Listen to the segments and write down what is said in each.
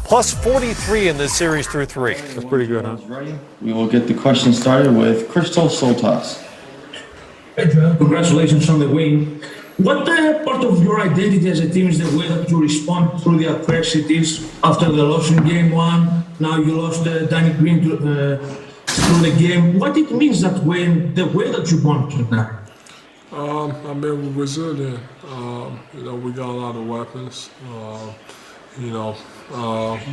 plus 43 in this series through 3. That's pretty good, huh? We will get the question started with Crystal Soltas. Hey, Joel, congratulations on the win. What part of your identity as a team is the way that you respond through the adversities after the loss in game 1? Now you lost Danny Green through the game. What it means that when the way that you want to that? I mean, we're resilient. We got a lot of weapons.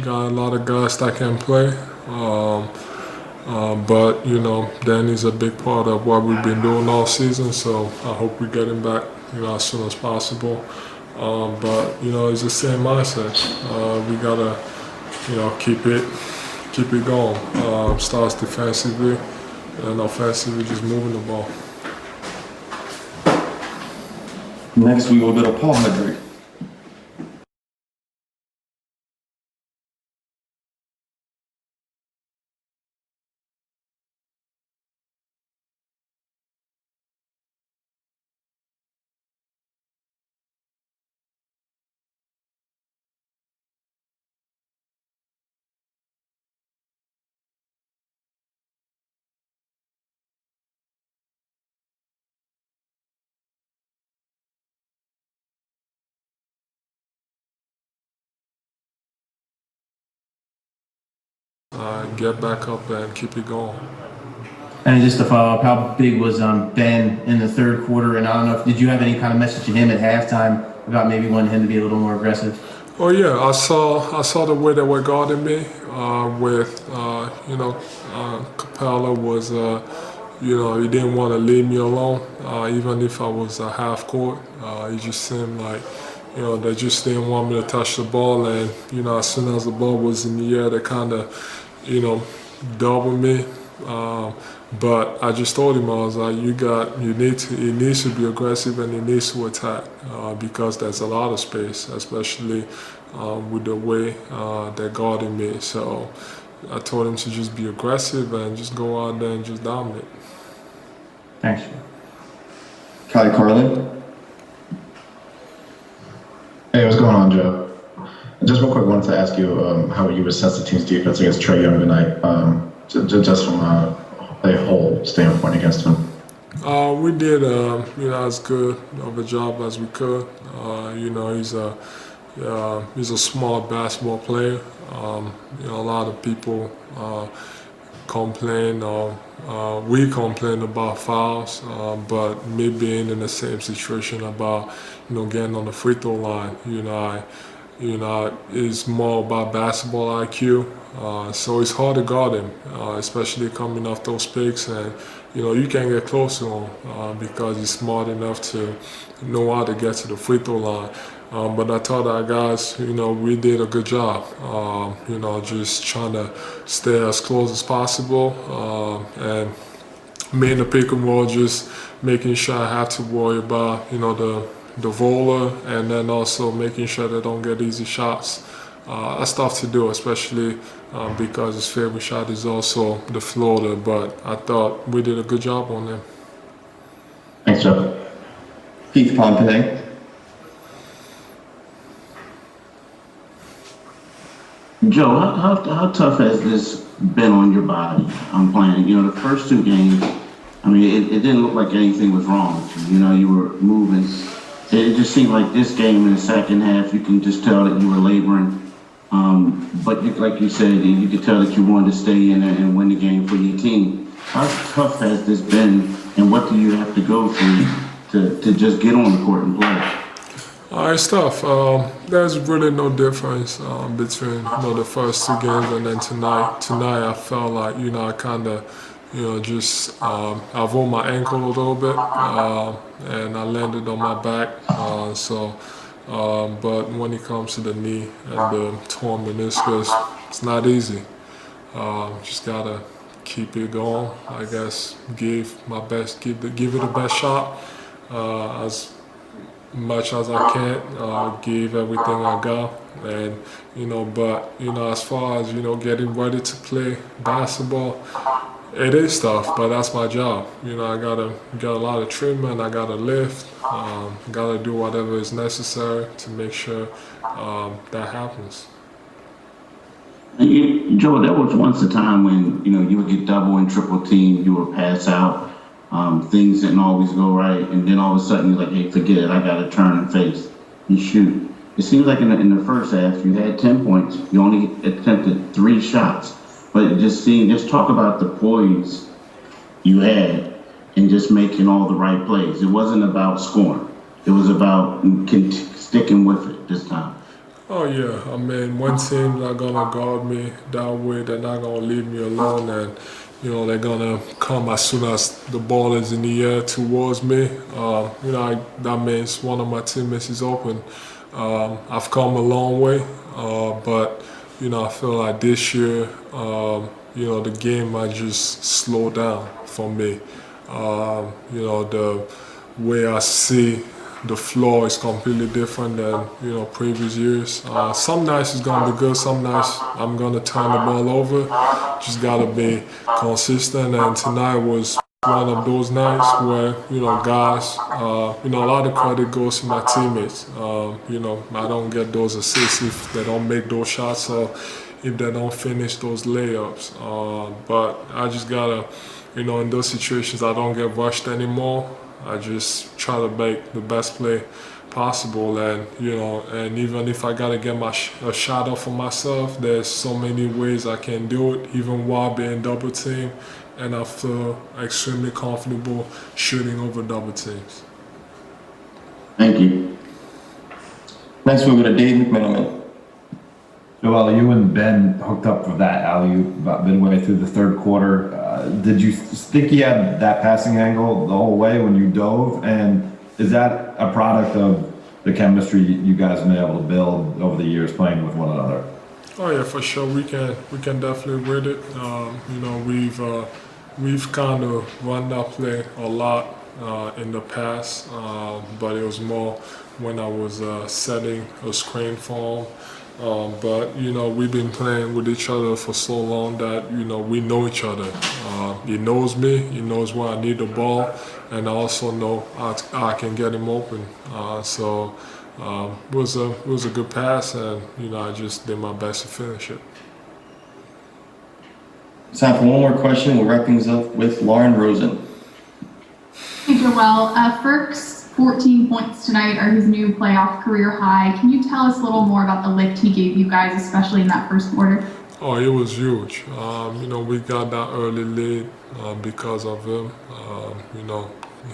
Got a lot of guys that can play. But Danny's a big part of what we've been doing all season. So I hope we get him back, as soon as possible. But it's the same mindset. We gotta, keep it going. Starts defensively and offensively, just moving the ball. Next, we will go to Paul Hedrick. Get back up and keep it going. And just to follow up, how big was Ben in the third quarter? And I don't know did you have any kind of message to him at halftime about maybe wanting him to be a little more aggressive? Oh yeah, I saw the way they were guarding me. Capella was, he didn't want to leave me alone, even if I was half court. It just seemed like, they just didn't want me to touch the ball. And as soon as the ball was in the air, they kind of, doubled me. But I just told him, I was like, he needs to be aggressive and he needs to attack because there's a lot of space, especially with the way they're guarding me. So I told him to just be aggressive and just go out there and just dominate. Thanks. Kai Carlin. Hey, what's going on, Joe? Just real quick, wanted to ask you how you assess the team's defense against Trae Young tonight, just from a whole standpoint against him. We did, as good of a job as we could. He's a smart basketball player. A lot of people complain, we complain about fouls, but me being in the same situation about, getting on the free throw line, it's more about basketball IQ. So it's hard to guard him, especially coming off those picks, and you can't get close to him because he's smart enough to know how to get to the free throw line. But I thought our guys, we did a good job, just trying to stay as close as possible, and me in the pick and roll, just making sure I have to worry about, the roller, and then also making sure they don't get easy shots. That's tough to do, especially because his favorite shot is also the floater, but I thought we did a good job on them. Thanks, Joe. Keith Pompey. Joe, how tough has this been on your body? I'm playing. The first two games, it didn't look like anything was wrong with you. You were moving. It just seemed like this game in the second half, you can just tell that you were laboring. But like you said, you could tell that you wanted to stay in there and win the game for your team. How tough has this been, and what do you have to go through to just get on the court and play? It's tough. There's really no difference between the first two games and then tonight. Tonight I felt like I kind of I rolled my ankle a little bit and I landed on my back. But when it comes to the knee and the torn meniscus, it's not easy. Just gotta keep it going. I guess give my best, give it the best shot as much as I can. Give everything I got, and but as far as getting ready to play basketball, it is tough, but that's my job. I gotta get a lot of treatment. I gotta lift. Gotta do whatever is necessary to make sure that happens. Joe, there was once a time when, you would get double and triple teamed, you would pass out, things didn't always go right, and then all of a sudden you're like, hey, forget it, I got to turn and face and shoot. It seems like in the first half, you had 10 points, you only attempted 3 shots, but just talk about the poise you had and just making all the right plays. It wasn't about scoring. It was about sticking with it this time. Oh yeah, I mean, one team's not gonna guard me that way. They're not gonna leave me alone, and they're gonna come as soon as the ball is in the air towards me. That means one of my teammates is open. I've come a long way, but I feel like this year, the game might just slow down for me. The way I see the floor is completely different than previous years. Some nights it's gonna be good. Some nights I'm gonna turn the ball over. Just gotta be consistent. And tonight was one of those nights where guys, a lot of credit goes to my teammates. I don't get those assists if they don't make those shots or if they don't finish those layups. But I just gotta, in those situations I don't get rushed anymore. I just try to make the best play possible, and and even if I gotta get a shot off for myself, there's so many ways I can do it, even while being double teamed, and I feel extremely comfortable shooting over double teams. Thank you. Next, we'll go to Dave McManaman. Joel, you and Ben hooked up for that alley-oop about midway through the third quarter. Did you think he had that passing angle the whole way when you dove? And is that a product of the chemistry you guys have been able to build over the years playing with one another? Oh yeah, for sure. We can definitely read it. We've kind of run that play a lot in the past, but it was more when I was setting a screen for him. But we've been playing with each other for so long that we know each other. He knows me, he knows where I need the ball, and I also know I can get him open. It was a good pass, and I just did my best to finish it. Time for one more question. We'll wrap things up with Lauren Rosen. Hey Joel, Ferk's 14 points tonight are his new playoff career high. Can you tell us a little more about the lift he gave you guys, especially in that first quarter? Oh, it was huge. We got that early lead because of him.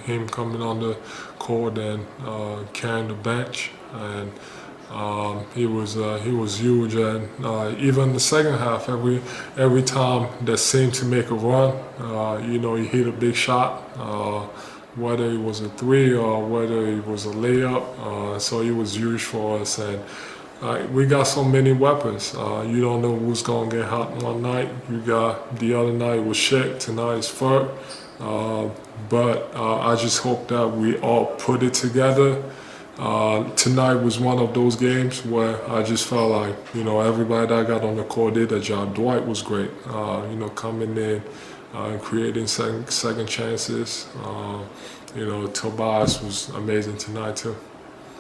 Him coming on the court and carrying the bench, and he was huge. And even the second half, every time they seemed to make a run, he hit a big shot. Whether it was a 3 or whether it was a layup, so it was huge for us. And we got so many weapons. You don't know who's gonna get hot one night. You got the other night was Shaq, tonight is Ferk. But I just hope that we all put it together. Tonight was one of those games where I just felt like everybody that got on the court did their job. Dwight was great, coming in. Creating second chances. Tobias was amazing tonight too.